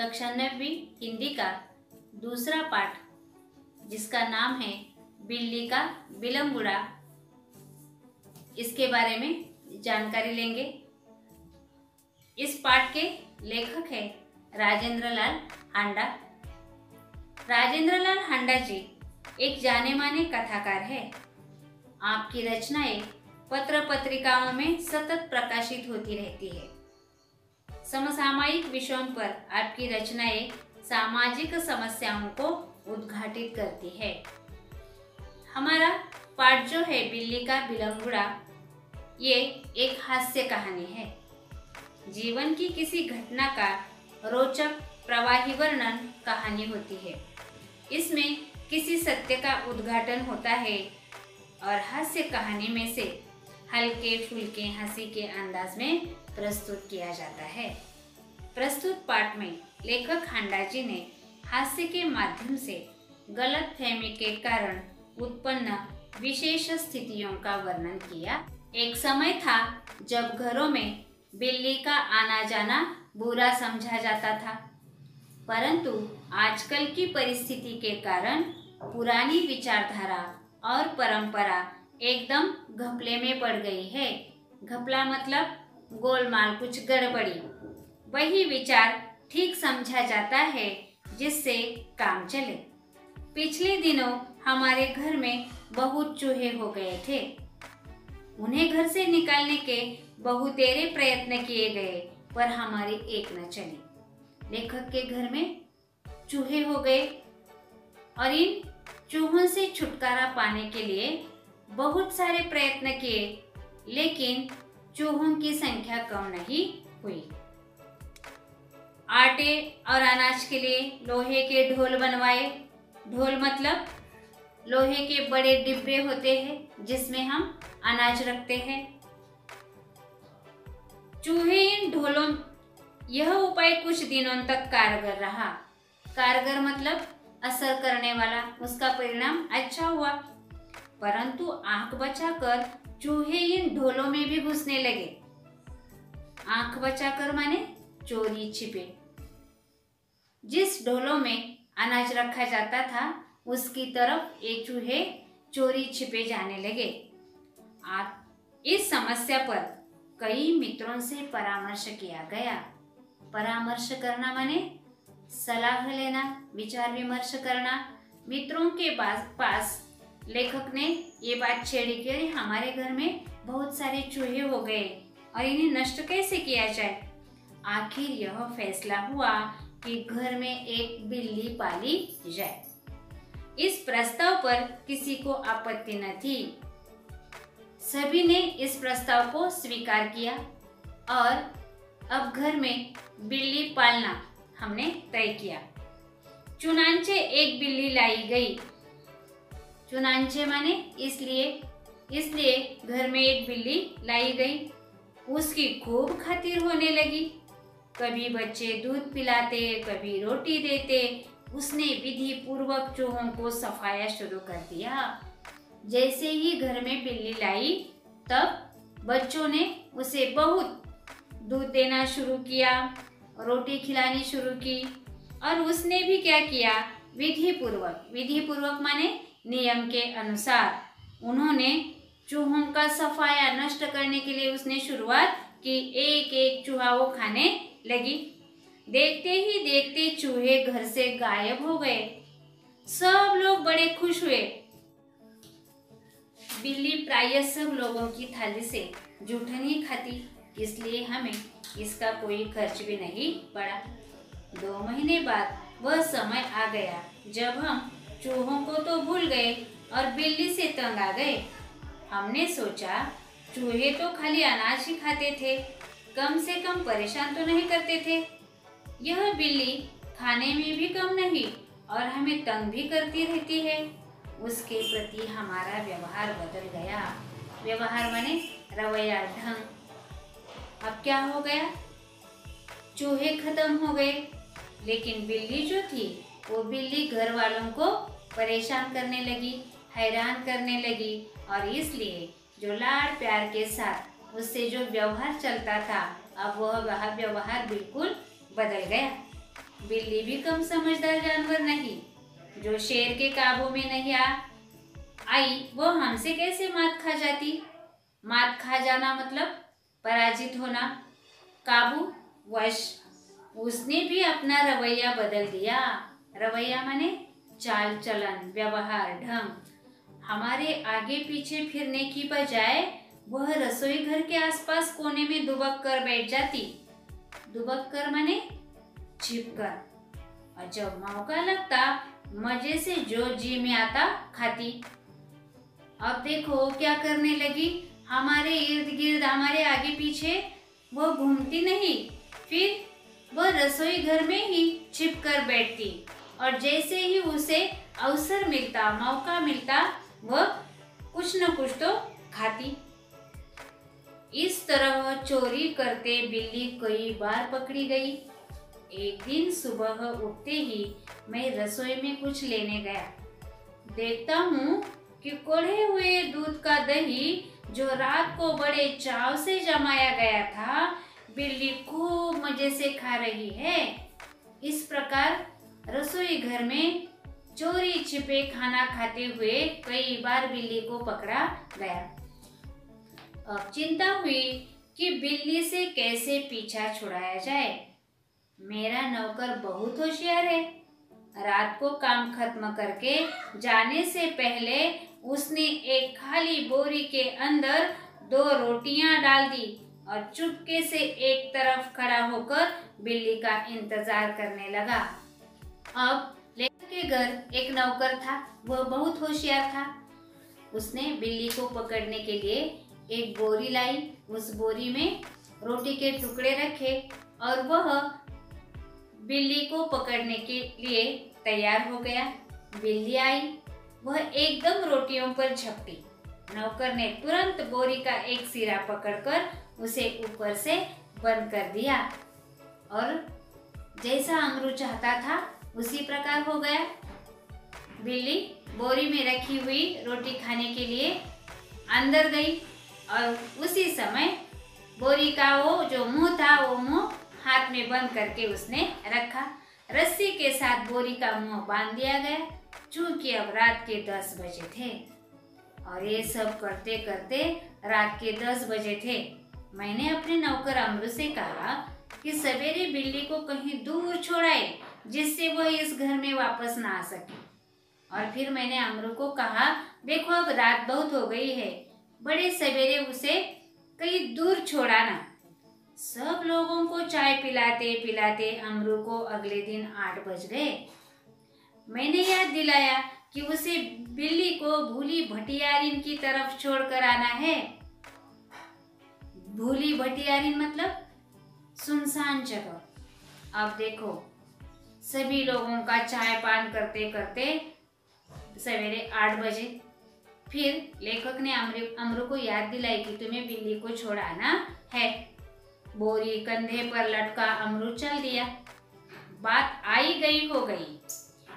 कक्षा 9वीं हिंदी का दूसरा पाठ जिसका नाम है बिल्ली का बिलम्बुड़ा, इसके बारे में जानकारी लेंगे। इस पाठ के लेखक है राजेंद्र लाल हांडा। राजेंद्र लाल हांडा जी एक जाने माने कथाकार है। आपकी रचनाएं पत्र पत्रिकाओं में सतत प्रकाशित होती रहती है। समसामयिक विषयों पर आपकी रचनाएं सामाजिक समस्याओं को उद्घाटित करती है। हमारा पाठ जो है बिल्ली का बिलम्बुड़ा, ये एक हास्य कहानी है। जीवन की किसी घटना का रोचक प्रवाही वर्णन कहानी होती है। इसमें किसी सत्य का उद्घाटन होता है और हास्य कहानी में से हल्के फुल्के हंसी के अंदाज में प्रस्तुत किया जाता है। प्रस्तुत पाठ में लेखक हांडा जी ने हास्य के माध्यम से गलतफहमी के कारण उत्पन्न विशेष स्थितियों का वर्णन किया। एक समय था जब घरों में बिल्ली का आना जाना बुरा समझा जाता था, परंतु आजकल की परिस्थिति के कारण पुरानी विचारधारा और परंपरा एकदम घपले में पड़ गई है। घपला मतलब गोलमाल, कुछ गड़बड़ी। वही विचार ठीक समझा जाता है जिससे काम चले। पिछले दिनों हमारे घर में बहुत चूहे हो गए थे। उन्हें घर से निकालने के बहुतेरे प्रयत्न किए गए, पर हमारी एक न चली। लेखक के घर में चूहे हो गए और इन चूहों से छुटकारा पाने के लिए बहुत सारे प्रयत्न किए, लेकिन चूहों की संख्या कम नहीं हुई। आटे और अनाज के लिए लोहे के ढोल बनवाए। ढोल मतलब लोहे के बड़े डिब्बे होते हैं जिसमें हम अनाज रखते हैं। चूहे इन ढोलों, यह उपाय कुछ दिनों तक कारगर रहा। कारगर मतलब असर करने वाला, उसका परिणाम अच्छा हुआ। परंतु आंख बचाकर चूहे इन ढोलों में भी घुसने लगे। आंख बचाकर माने चोरी छिपे। जिस ढोलों में अनाज रखा जाता था उसकी तरफ ये चूहे चोरी छिपे जाने लगे। इस समस्या पर कई मित्रों से परामर्श किया गया। परामर्श करना माने सलाह लेना, विचार विमर्श करना। मित्रों के पास लेखक ने ये बात छेड़ी कि हमारे घर में बहुत सारे चूहे हो गए और इन्हें नष्ट कैसे किया जाए। आखिर यह फैसला हुआ कि घर में एक बिल्ली पाली जाए। इस प्रस्ताव पर किसी को आपत्ति न थी। सभी ने इस प्रस्ताव को स्वीकार किया और अब घर में बिल्ली पालना हमने तय किया। चुनांचे एक बिल्ली लाई गई। चुनांचे माने इसलिए घर में एक बिल्ली लाई गई। उसकी खूब खातिर होने लगी। कभी बच्चे दूध पिलाते, कभी रोटी देते। उसने विधि पूर्वक चूहों को सफाया शुरू कर दिया। जैसे ही घर में बिल्ली लाई, तब बच्चों ने उसे बहुत दूध देना शुरू किया, रोटी खिलानी शुरू की और उसने भी क्या किया, विधि पूर्वक माने नियम के अनुसार उन्होंने चूहों का सफाया नष्ट करने के लिए उसने शुरुआत की। एक एक चूहा वो खाने लगी। देखते ही देखते चूहे घर से गायब हो गए। सब लोग बड़े खुश हुए। बिल्ली प्रायः सब लोगों की थाली से जूठन ही खाती, इसलिए हमें इसका कोई खर्च भी नहीं पड़ा। 2 महीने बाद वह समय आ गया जब हम चूहों को तो भूल गए और बिल्ली से तंग आ गए। हमने सोचा चूहे तो खाली अनाज ही खाते थे, कम से कम परेशान तो नहीं करते थे। यह बिल्ली खाने में भी कम नहीं और हमें तंग भी करती रहती है। उसके प्रति हमारा व्यवहार बदल गया। व्यवहार माने रवैया, ढंग। अब क्या हो गया, चूहे खत्म हो गए, लेकिन बिल्ली जो थी वो बिल्ली घर वालों को परेशान करने लगी, हैरान करने लगी और इसलिए जो लाड़ प्यार के साथ उससे जो व्यवहार चलता था, अब वह व्यवहार बिल्कुल बदल गया। बिल्ली भी कम समझदार जानवर नहीं, जो शेर के काबू में नहीं आई वो हमसे कैसे मात खा जाती। मात खा जाना मतलब पराजित होना, काबू वश। उसने भी अपना रवैया बदल दिया। रवैया माने चाल चलन, व्यवहार, ढंग। हमारे आगे पीछे फिरने की बजाय वह रसोई घर के आसपास कोने में दुबक कर बैठ जाती। दुबक कर माने छिपकर। और जब मौका लगता मजे से जो जी में आता खाती। अब देखो क्या करने लगी, हमारे इर्द गिर्द, हमारे आगे पीछे वो घूमती नहीं, फिर वह रसोई घर में ही छिप कर बैठती। और जैसे ही उसे अवसर मिलता, मौका मिलता, वह कुछ न कुछ तो खाती। इस तरह चोरी करते बिल्ली कई बार पकड़ी गई। एक दिन सुबह उठते ही मैं रसोई में कुछ लेने गया। देखता हूँ कि कोढ़े हुए दूध का दही, जो रात को बड़े चाव से जमाया गया था, बिल्ली खूब मजे से खा रही है। इस प्रकार रसोई घर में चोरी छिपे खाना खाते हुए कई बार बिल्ली को पकड़ा गया। अब चिंता हुई कि बिल्ली से कैसे पीछा छुड़ाया जाए। मेरा नौकर बहुत होशियार है। रात को काम खत्म करके जाने से पहले उसने एक खाली बोरी के अंदर 2 रोटियां डाल दी और चुपके से एक तरफ खड़ा होकर बिल्ली का इंतजार करने लगा। अब लेखक के घर एक नौकर था, वह बहुत होशियार था। उसने बिल्ली को पकड़ने के लिए एक बोरी लाई। उस बोरी में रोटी के टुकड़े रखे और वह बिल्ली को पकड़ने के लिए तैयार हो गया। बिल्ली आई, वह एकदम रोटियों पर झपटी। नौकर ने तुरंत बोरी का एक सिरा पकड़कर उसे ऊपर से बंद कर दिया और जैसा अमरू चाहता था उसी प्रकार हो गया। बिल्ली बोरी में रखी हुई रोटी खाने के लिए अंदर गई और उसी समय बोरी का वो जो मुंह था, वो मुंह हाथ में बंद करके उसने रखा। रस्सी के साथ बोरी का मुंह बांध दिया गया। चूंकि अब रात के 10 बजे थे और ये सब करते करते रात के 10 बजे थे। मैंने अपने नौकर अमरू से कहा कि सवेरे बिल्ली को कहीं दूर छोड़ाए, जिससे वह इस घर में वापस ना आ सके। और फिर मैंने अमरू को कहा, देखो अब रात बहुत हो गई है, बड़े सवेरे उसे कहीं दूर छोड़ाना। सब लोगों को चाय पिलाते पिलाते अमरू को अगले दिन 8 बज गए। मैंने याद दिलाया कि उसे बिल्ली को भूली भटियारिन की तरफ छोड़कर आना है। भूली भटियारिन मतलब सुनसान जगह। अब देखो सभी लोगों का चाय पान करते करते सवेरे 8 बजे। फिर लेखक ने अमरू को याद दिलाई कि तुम्हें बिल्ली को छोड़ाना है। बोरी कंधे पर लटका अमरू चल दिया। बात आई गई हो गई।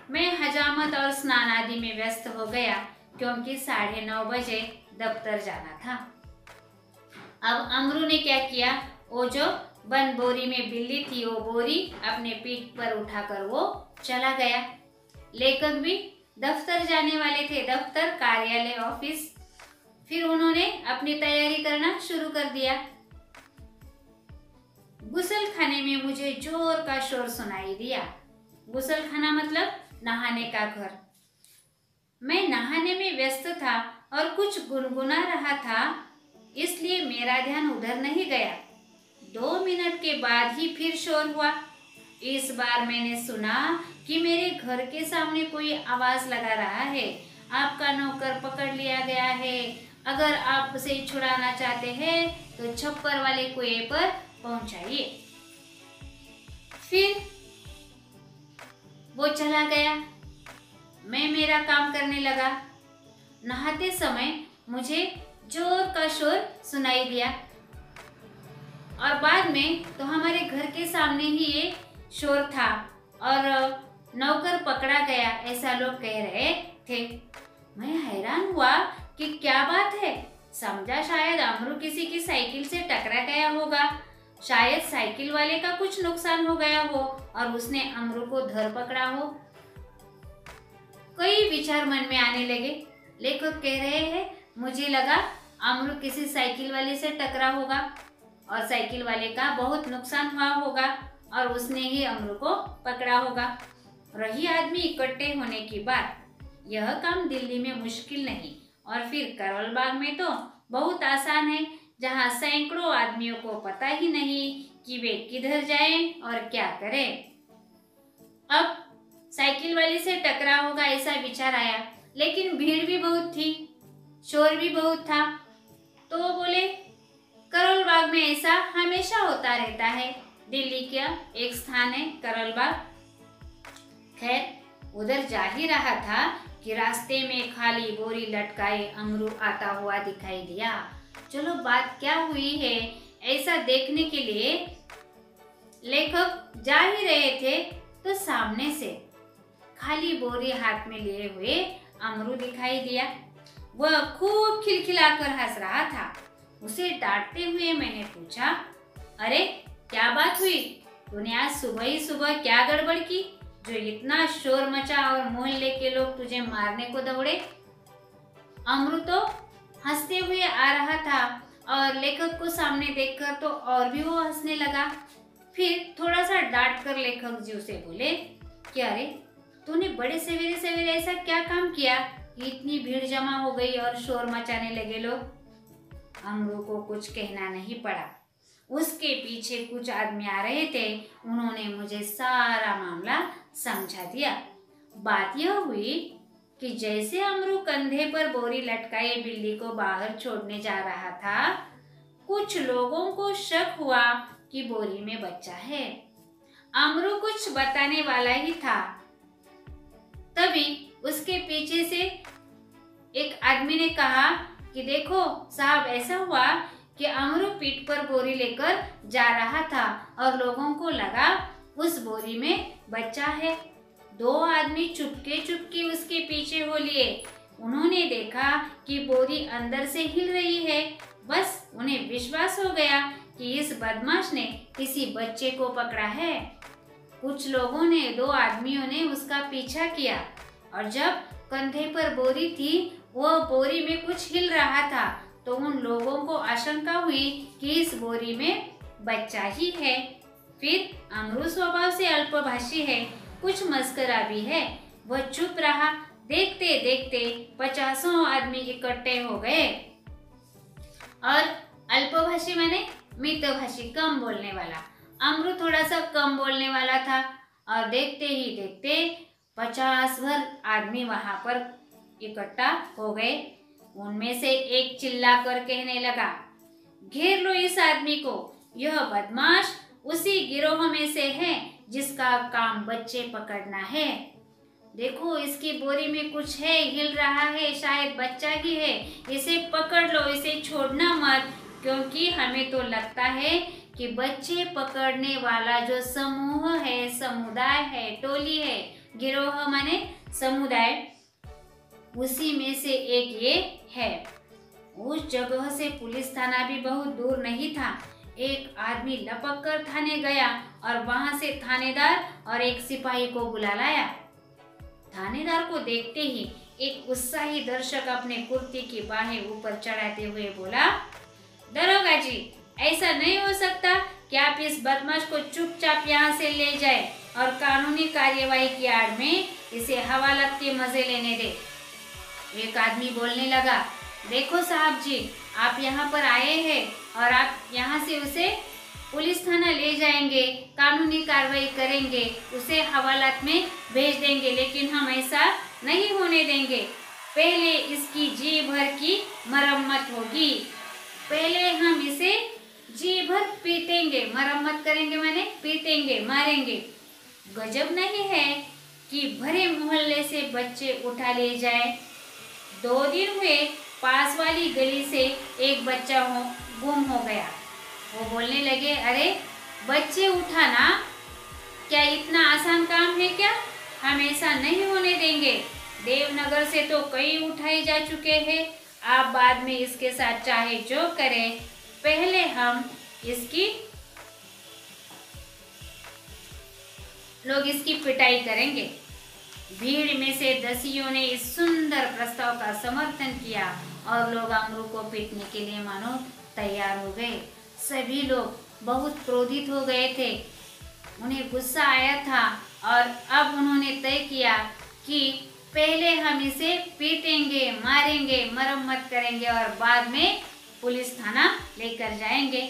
मैं हजामत और स्नान आदि में व्यस्त हो गया, क्योंकि 9:30 बजे दफ्तर जाना था। अब अमरू ने क्या किया, वो जो बंद बोरी में बिल्ली थी, वो बोरी अपने पीठ पर उठाकर वो चला गया। लेखक भी दफ्तर जाने वाले थे, दफ्तर, कार्यालय, ऑफिस। फिर उन्होंने अपनी तैयारी करना शुरू कर दिया। गुसल खाने में मुझे जोर का शोर सुनाई दिया। गुसल खाना मतलब नहाने का घर। मैं नहाने में व्यस्त था और कुछ गुनगुना रहा था, इसलिए मेरा ध्यान उधर नहीं गया। 2 मिनट के बाद ही फिर शोर हुआ। इस बार मैंने सुना कि मेरे घर के सामने कोई आवाज लगा रहा है, आपका नौकर पकड़ लिया गया है, अगर आप उसे छुड़ाना चाहते हैं तो छप्पर वाले कुएं पर पहुंचाइए। फिर वो चला गया। मैं मेरा काम करने लगा। नहाते समय मुझे जोर का शोर सुनाई दिया और बाद में तो हमारे घर के सामने ही ये शोर था और नौकर पकड़ा गया, ऐसा लोग कह रहे थे। मैं हैरान हुआ कि क्या बात है। समझा शायद अमरू किसी की साइकिल से टकरा गया होगा। शायद साइकिल वाले का कुछ नुकसान हो गया हो और उसने अमरू को धर पकड़ा हो। कई विचार मन में आने लगे। लेखक कह रहे हैं, मुझे लगा अमरू किसी साइकिल वाले से टकरा होगा और साइकिल वाले का बहुत नुकसान हुआ होगा और उसने ही अमरू को पकड़ा होगा। रही आदमी इकट्ठे होने की बात, यह काम दिल्ली में मुश्किल नहीं और फिर करोल बाग में तो बहुत आसान है, जहाँ सैकड़ों आदमियों को पता ही नहीं कि वे किधर जाएं और क्या करें। अब साइकिल वाले से टकरा होगा ऐसा विचार आया, लेकिन भीड़ भी बहुत थी, शोर भी बहुत था। तो वो बोले, करोल बाग में ऐसा हमेशा होता रहता है। दिल्ली का एक स्थान है करोल बाग। खैर उधर जा ही रहा था कि रास्ते में खाली बोरी लटकाए अमरू आता हुआ दिखाई दिया। चलो बात क्या हुई है ऐसा देखने के लिए लेखक जा ही रहे थे, तो सामने से खाली बोरी हाथ में लिए हुए अमरू दिखाई दिया। वह खूब खिलखिलाकर हंस रहा था। उसे डांटते हुए मैंने पूछा, अरे क्या बात हुई? तूने आज सुबह ही सुबह क्या गड़बड़ की जो इतना शोर मचा और मोहल्ले के लोग तुझे मारने को दौड़े? अमरू तो हंसते हुए आ रहा था और लेखक को सामने देखकर तो और भी वो हंसने लगा। फिर थोड़ा सा डांट कर लेखक जी उसे बोले कि अरे तूने बड़े सवेरे सवेरे ऐसा क्या काम किया कि इतनी भीड़ जमा हो गई और शोर मचाने लगे लोग। अमरू को कुछ कहना नहीं पड़ा। उसके पीछे कुछ आदमी आ रहे थे, उन्होंने मुझे सारा मामला समझा दिया। बात यह हुई कि जैसे अमरू कंधे पर बोरी लटकाए बिल्ली को बाहर छोड़ने जा रहा था, कुछ लोगों को शक हुआ कि बोरी में बच्चा है। अमरू कुछ बताने वाला ही था, तभी उसके पीछे से एक आदमी ने कहा कि देखो साहब, ऐसा हुआ कि अमरू पीठ पर बोरी लेकर जा रहा था और लोगों को लगा उस बोरी में बच्चा है। दो आदमी चुपके चुपके उसके पीछे हो लिए। उन्होंने देखा कि बोरी अंदर से हिल रही है। बस उन्हें विश्वास हो गया कि इस बदमाश ने किसी बच्चे को पकड़ा है। कुछ लोगों ने, दो आदमियों ने उसका पीछा किया और जब कंधे पर बोरी थी, वह बोरी में कुछ हिल रहा था, तो उन लोगों को आशंका हुई कि इस बोरी में बच्चा ही है। फिर अमरू स्वभाव से अल्पभाषी है, कुछ मस्करा भी है। वह चुप रहा। देखते देखते 50 आदमी इकट्ठे हो गए और अल्पभाषी माने मितभाषी, कम बोलने वाला। अमरू थोड़ा सा कम बोलने वाला था और देखते ही देखते 50 भर आदमी वहां पर इकट्ठा हो गए। उनमें से एक चिल्लाकर कहने लगा, घेर लो इस आदमी को, यह बदमाश उसी गिरोह में से है जिसका काम बच्चे पकड़ना है। देखो इसकी बोरी में कुछ है, हिल रहा है, शायद बच्चा ही है। इसे पकड़ लो, इसे छोड़ना मत, क्योंकि हमें तो लगता है कि बच्चे पकड़ने वाला जो समूह है, समुदाय है, टोली है, गिरोह माने समुदाय, उसी में से एक ये है। उस जगह से पुलिस थाना भी बहुत दूर नहीं था। एक आदमी लपक कर थाने गया और वहां से थानेदार और एक सिपाही को बुला लाया। थानेदार को देखते ही एक उत्साही दर्शक अपने कुर्ती की बाहें ऊपर चढ़ाते हुए बोला, दरोगा जी, ऐसा नहीं हो सकता कि आप इस बदमाश को चुपचाप यहाँ से ले जाए और कानूनी कार्यवाही की आड़ में इसे हवालात के मजे लेने दे। एक आदमी बोलने लगा, देखो साहब जी, आप यहाँ पर आए हैं और आप यहाँ से उसे पुलिस थाना ले जाएंगे, कानूनी कार्रवाई करेंगे, उसे हवालात में भेज देंगे, लेकिन हम ऐसा नहीं होने देंगे। पहले इसकी जी भर की मरम्मत होगी। पहले हम इसे जी भर पीटेंगे, मरम्मत करेंगे माने पीटेंगे, मारेंगे। गजब नहीं है कि भरे मोहल्ले से बच्चे उठा ले जाए। 2 दिन हुए, पास वाली गली से एक बच्चा गुम हो गया। वो बोलने लगे, अरे बच्चे उठाना क्या इतना आसान काम है क्या? हम ऐसा नहीं होने देंगे। देवनगर से तो कई उठाए जा चुके हैं। आप बाद में इसके साथ चाहे जो करें, पहले हम इसकी लोग इसकी पिटाई करेंगे। भीड़ में से दसियों ने इस सुंदर प्रस्ताव का समर्थन किया और लोग अमरू को पीटने के लिए मानो तैयार हो गए। सभी लोग बहुत क्रोधित हो गए थे, उन्हें गुस्सा आया था और अब उन्होंने तय किया कि पहले हम इसे पीटेंगे, मारेंगे, मरम्मत करेंगे और बाद में पुलिस थाना लेकर जाएंगे।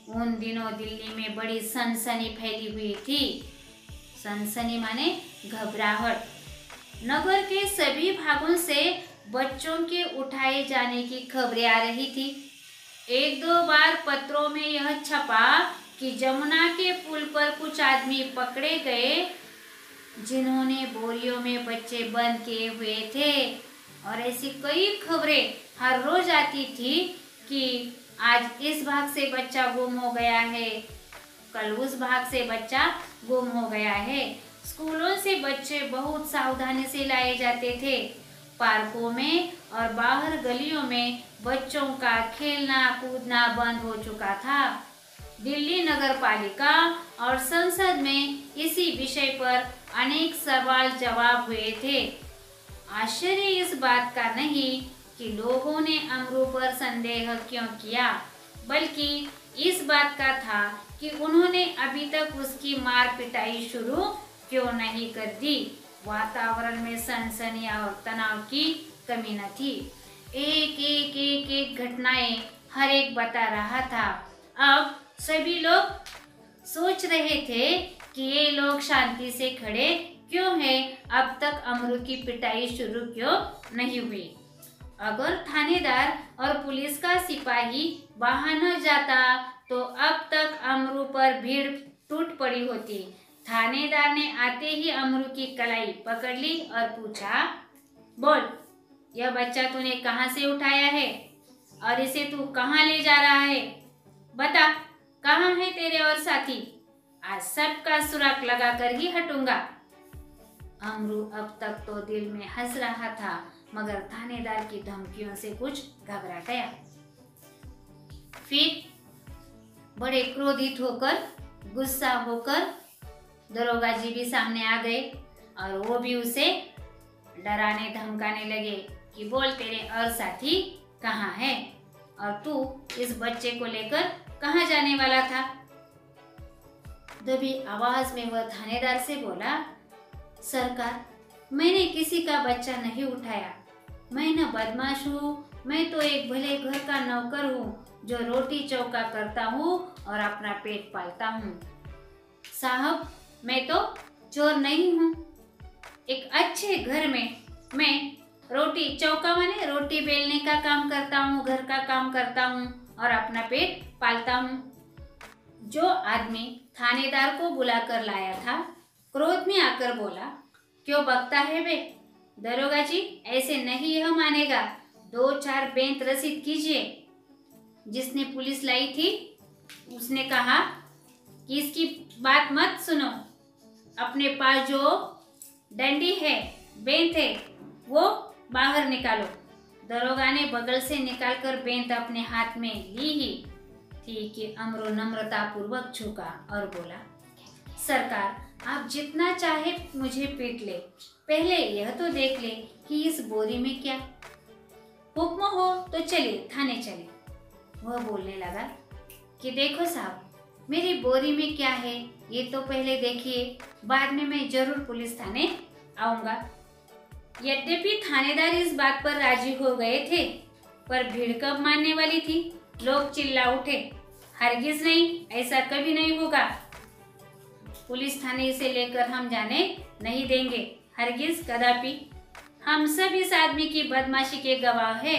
उन दिनों दिल्ली में बड़ी सनसनी फैली हुई थी। सनसनी माने घबराहट। नगर के सभी भागों से बच्चों के उठाए जाने की खबरें आ रही थी। एक दो बार पत्रों में यह छपा कि जमुना के पुल पर कुछ आदमी पकड़े गए जिन्होंने बोरियों में बच्चे बंद किए हुए थे। और ऐसी कई खबरें हर रोज आती थी कि आज इस भाग से बच्चा गुम हो गया है, कल उस भाग से बच्चा गुम हो गया है। स्कूलों से बच्चे बहुत सावधानी से लाए जाते थे। पार्कों में और बाहर गलियों में बच्चों का खेलना कूदना बंद हो चुका था। दिल्ली नगर पालिका और संसद में इसी विषय पर अनेक सवाल जवाब हुए थे। आश्चर्य इस बात का नहीं कि लोगों ने अमरू पर संदेह क्यों किया, बल्कि इस बात का था कि उन्होंने अभी तक उसकी मार पिटाई शुरू क्यों नहीं कर दी। वातावरण में सनसनी और तनाव की कमी न थी। एक घटनाएं हर एक बता रहा था। अब सभी लोग सोच रहे थे कि ये लोग शांति से खड़े क्यों हैं, अब तक अमरू की पिटाई शुरू क्यों नहीं हुई। अगर थानेदार और पुलिस का सिपाही वहां न जाता तो अब तक अमरू पर भीड़ टूट पड़ी होती। थानेदार ने आते ही अमरू की कलाई पकड़ ली और पूछा, बोल, यह बच्चा तूने कहाँ से उठाया है और इसे तू कहाँ ले जा रहा है? बता, कहाँ है तेरे और साथी? आज सबका सुराग लगाकर ही हटूंगा। अमरू अब तक तो दिल में हंस रहा था, मगर थानेदार की धमकियों से कुछ घबरा गया। फिर बड़े क्रोधित होकर, गुस्सा होकर दरोगा जी भी सामने आ गए और वो भी उसे डराने धमकाने लगे कि बोल, तेरे और साथी कहाँ है और तू इस बच्चे को लेकर कहाँ जाने वाला था? दबी आवाज में वह थानेदार से बोला, सरकार, मैंने किसी का बच्चा नहीं उठाया। मैं न बदमाश हूँ, मैं तो एक भले घर का नौकर हूँ जो रोटी चौका करता हूँ और अपना पेट पालता हूँ। साहब, मैं तो चोर नहीं हूँ। एक अच्छे घर में मैं रोटी चौका माने रोटी बेलने का काम करता हूँ, घर का काम करता हूँ और अपना पेट पालता हूँ। जो आदमी थानेदार को बुलाकर लाया था क्रोध में आकर बोला, क्यों बकता है बे? दरोगा जी, ऐसे नहीं यह मानेगा। 2-4 बेंत रसीद कीजिए। जिसने पुलिस लाई थी उसने कहा कि इसकी बात मत सुनो, अपने पास जो डंडी है, बेंत है, वो बाहर निकालो। दरोगा ने बगल से निकालकर बेंत अपने हाथ में ली ही थी कि अमरू नम्रता पूर्वक झुका और बोला, सरकार, आप जितना चाहे मुझे पीट ले, पहले यह तो देख ले कि इस बोरी में क्या। हुक्म हो तो चलिए, थाने चले। वह बोलने लगा कि देखो साहब, मेरी बोरी में क्या है ये तो पहले देखिए, बाद में मैं जरूर पुलिस थाने आऊंगा। यद्यपि थानेदार इस बात पर राजी हो गए थे, पर भीड़ कब मानने वाली थी। लोग चिल्ला उठे, हरगिज नहीं, ऐसा कभी नहीं होगा। पुलिस थाने इसे लेकर हम जाने नहीं देंगे, हरगिज कदापि। हम सब इस आदमी की बदमाशी के गवाह है।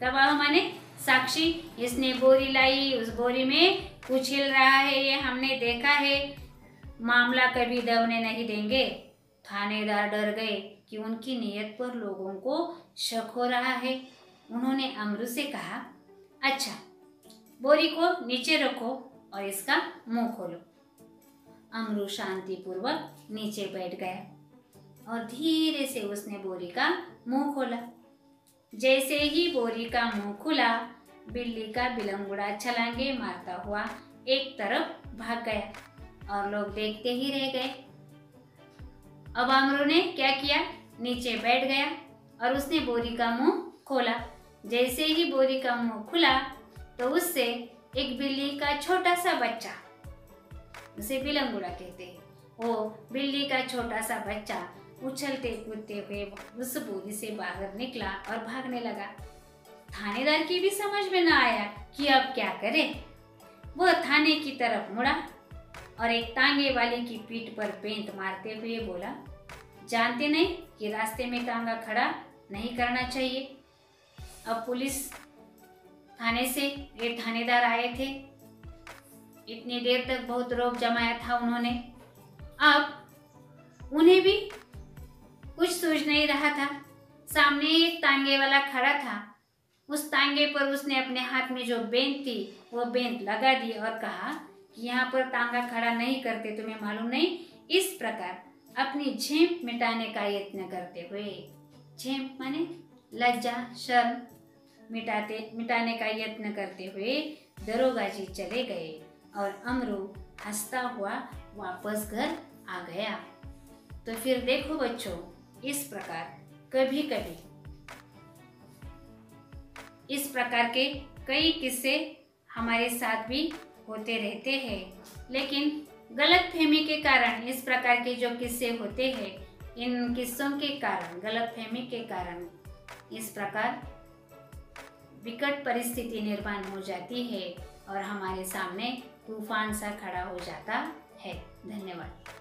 गवाह माने साक्षी। इसने बोरी लाई, उस बोरी में कुछ हिल रहा है, ये हमने देखा है। मामला कभी दबने नहीं देंगे। थानेदार डर गए कि उनकी नीयत पर लोगों को शक हो रहा है। उन्होंने अमरू से कहा, अच्छा, बोरी को नीचे रखो और इसका मुंह खोलो। अमरू शांतिपूर्वक नीचे बैठ गया और धीरे से उसने बोरी का मुंह खोला। जैसे ही बोरी का मुंह खुला, बिल्ली का बिलंगुड़ा छलांगे मारता हुआ एक तरफ भाग गया और लोग देखते ही रह गए। अब अमरू ने क्या किया, नीचे बैठ गया और उसने बोरी का मुंह खोला। जैसे ही बोरी का मुंह खुला तो उससे एक बिल्ली का छोटा सा बच्चा, उसे बिलंगुड़ा कहते हैं, वो बिल्ली का छोटा सा बच्चा उछलते कूदते हुए उस बोरी से बाहर निकला और भागने लगा। थानेदार की भी समझ में न आया कि अब क्या करे। वह थाने की तरफ मुड़ा और एक तांगे वाले की पीठ पर बेंत मारते हुए बोला, जानते नहीं कि रास्ते में तांगा खड़ा नहीं करना चाहिए। अब पुलिस थाने से ये थानेदार आए थे। इतनी देर तक बहुत रौब जमाया था उन्होंने। अब उन्हें भी कुछ सूझ नहीं रहा था। सामने एक तांगे वाला खड़ा था। उस तांगे पर उसने अपने हाथ में जो बेंत थी वो बेंत लगा दी और कहा कि यहाँ पर तांगा खड़ा नहीं करते, तुम्हें मालूम नहीं। इस प्रकार अपनी झेप मिटाने का यत्न करते हुए, झेप माने लज्जा शर्म मिटाने का यत्न करते हुए दरोगा जी चले गए और अमरू हंसता हुआ वापस घर आ गया। तो फिर देखो बच्चों, इस प्रकार कभी कभी इस प्रकार के कई किस्से हमारे साथ भी होते रहते हैं, लेकिन गलतफहमी के कारण इस प्रकार के जो किस्से होते हैं, इन किस्सों के कारण, गलतफहमी के कारण इस प्रकार विकट परिस्थिति निर्माण हो जाती है और हमारे सामने तूफान सा खड़ा हो जाता है। धन्यवाद।